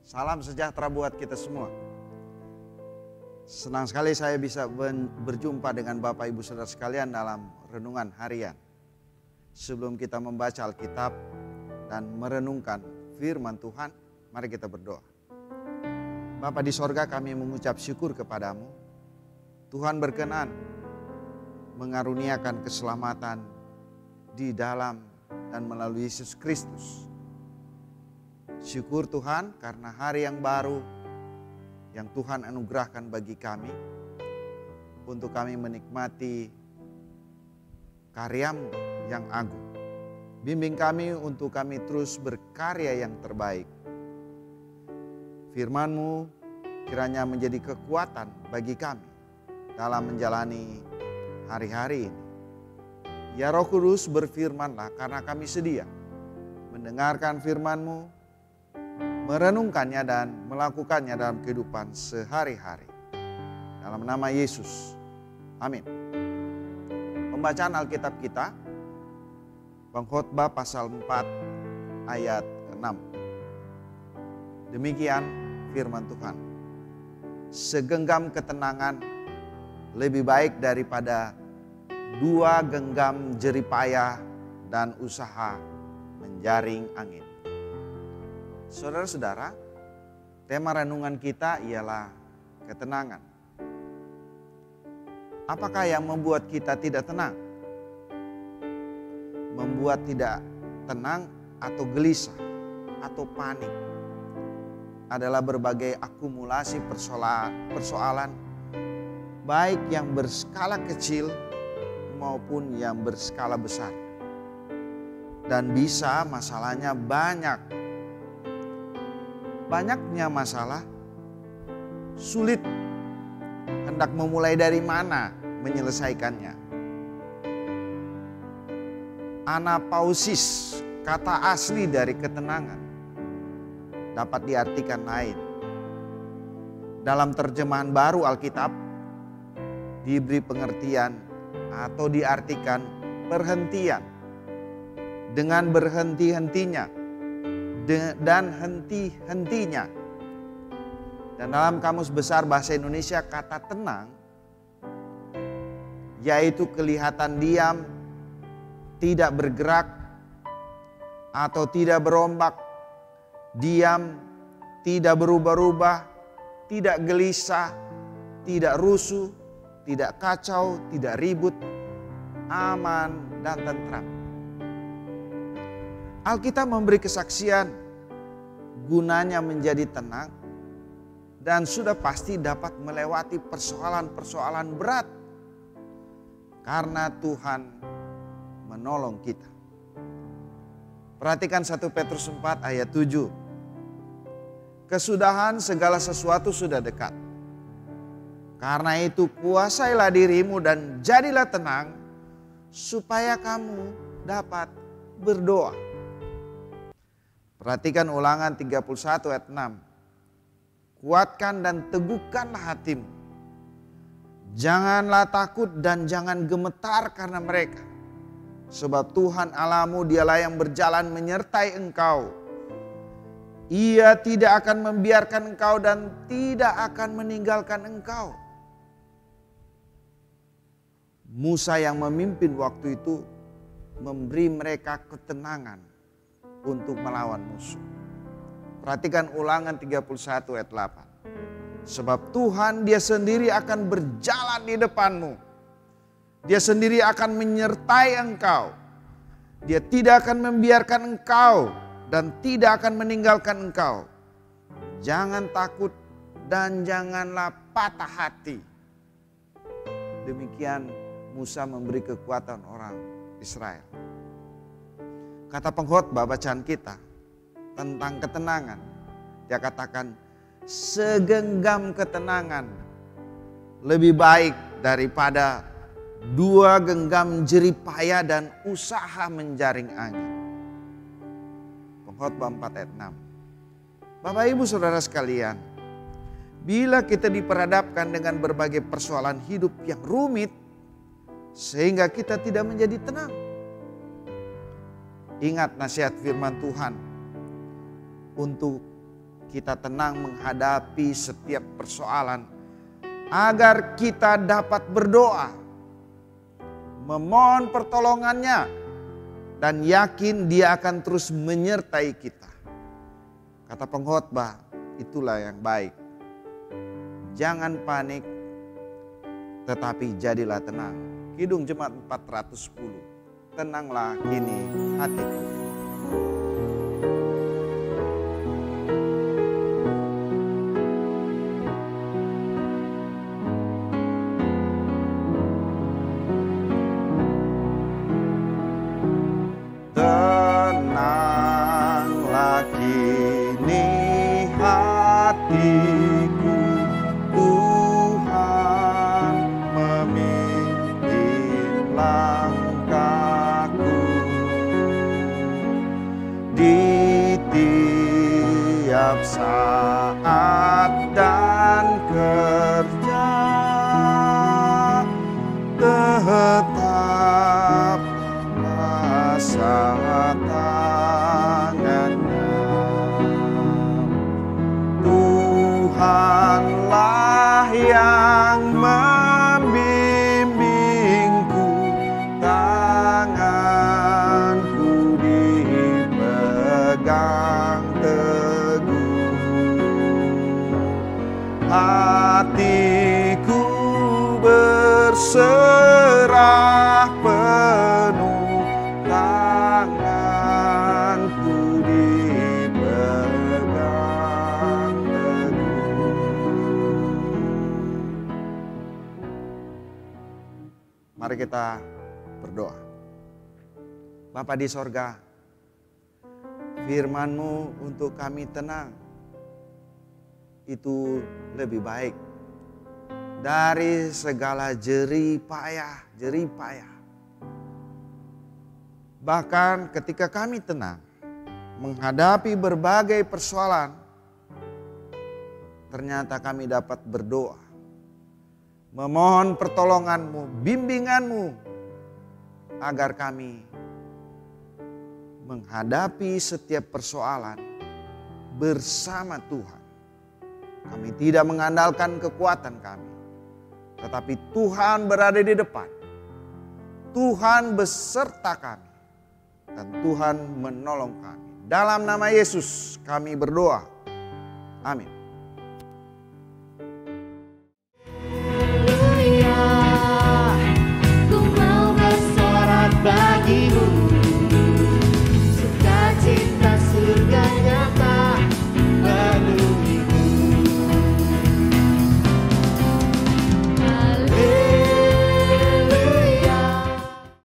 Salam sejahtera buat kita semua. Senang sekali saya bisa berjumpa dengan Bapak Ibu Saudara sekalian dalam renungan harian. Sebelum kita membaca Alkitab dan merenungkan firman Tuhan, mari kita berdoa. Bapa di sorga, kami mengucap syukur kepadamu. Tuhan berkenan mengaruniakan keselamatan di dalam dan melalui Yesus Kristus. Syukur Tuhan karena hari yang baru yang Tuhan anugerahkan bagi kami untuk kami menikmati karya-Mu yang agung. Bimbing kami untuk kami terus berkarya yang terbaik. Firman-Mu kiranya menjadi kekuatan bagi kami dalam menjalani hari-hari ini. Ya Roh Kudus, berfirmanlah karena kami sedia mendengarkan firman-Mu, merenungkannya dan melakukannya dalam kehidupan sehari-hari. Dalam nama Yesus, amin. Pembacaan Alkitab kita, Pengkhotbah pasal 4 ayat 6. Demikian firman Tuhan. Segenggam ketenangan lebih baik daripada 2 genggam jeripayah dan usaha menjaring angin. Saudara-saudara, tema renungan kita ialah ketenangan. Apakah yang membuat kita tidak tenang? Membuat tidak tenang atau gelisah atau panik adalah berbagai akumulasi persoalan baik yang berskala kecil maupun yang berskala besar. Dan bisa masalahnya banyak. Banyaknya masalah, sulit hendak memulai dari mana menyelesaikannya. Anapausis, kata asli dari ketenangan, dapat diartikan lain. Dalam terjemahan baru Alkitab, diberi pengertian atau diartikan perhentian dengan berhenti-hentinya dan henti-hentinya. Dan dalam Kamus Besar Bahasa Indonesia, kata tenang yaitu kelihatan diam, tidak bergerak atau tidak berombak, diam, tidak berubah-ubah, tidak gelisah, tidak rusuh, tidak kacau, tidak ribut, aman dan tentram. Alkitab memberi kesaksian gunanya menjadi tenang dan sudah pasti dapat melewati persoalan-persoalan berat karena Tuhan menolong kita. Perhatikan 1 Petrus 4 ayat 7. Kesudahan segala sesuatu sudah dekat. Karena itu kuasailah dirimu dan jadilah tenang supaya kamu dapat berdoa. Perhatikan Ulangan 31 ayat 6. Kuatkan dan teguhkanlah hatimu. Janganlah takut dan jangan gemetar karena mereka. Sebab Tuhan Allahmu dialah yang berjalan menyertai engkau. Ia tidak akan membiarkan engkau dan tidak akan meninggalkan engkau. Musa yang memimpin waktu itu memberi mereka ketenangan untuk melawan musuh. Perhatikan Ulangan 31 ayat 8. Sebab Tuhan dia sendiri akan berjalan di depanmu. Dia sendiri akan menyertai engkau. Dia tidak akan membiarkan engkau dan tidak akan meninggalkan engkau. Jangan takut dan janganlah patah hati. Demikian Musa memberi kekuatan orang Israel. Kata pengkhotbah bacaan kita tentang ketenangan. Dia katakan segenggam ketenangan lebih baik daripada 2 genggam jeripaya dan usaha menjaring angin. Pengkhotbah 4 ayat 6. Bapak Ibu Saudara sekalian, bila kita diperhadapkan dengan berbagai persoalan hidup yang rumit sehingga kita tidak menjadi tenang, ingat nasihat firman Tuhan untuk kita tenang menghadapi setiap persoalan, agar kita dapat berdoa, memohon pertolongannya, dan yakin Dia akan terus menyertai kita. Kata pengkhotbah, itulah yang baik. Jangan panik, tetapi jadilah tenang. Kidung Jemaat 410. Tenanglah kini hatiku. Tenanglah kini hatiku, Tuhan memimpin langkahku. Di tiap saat dan kerja, tetap rasa tangannya. Tuhanlah yang membimbingku, tanganku dipegang teguh. Hatiku berserah penuh, tanganku dipegang teguh. Mari kita berdoa. Bapa di sorga, firman-Mu untuk kami tenang itu lebih baik dari segala jerih payah. Bahkan ketika kami tenang menghadapi berbagai persoalan, ternyata kami dapat berdoa, memohon pertolongan-Mu, bimbingan-Mu, agar kami menghadapi setiap persoalan bersama Tuhan. Kami tidak mengandalkan kekuatan kami, tetapi Tuhan berada di depan. Tuhan beserta kami, dan Tuhan menolong kami. Dalam nama Yesus kami berdoa. Amin.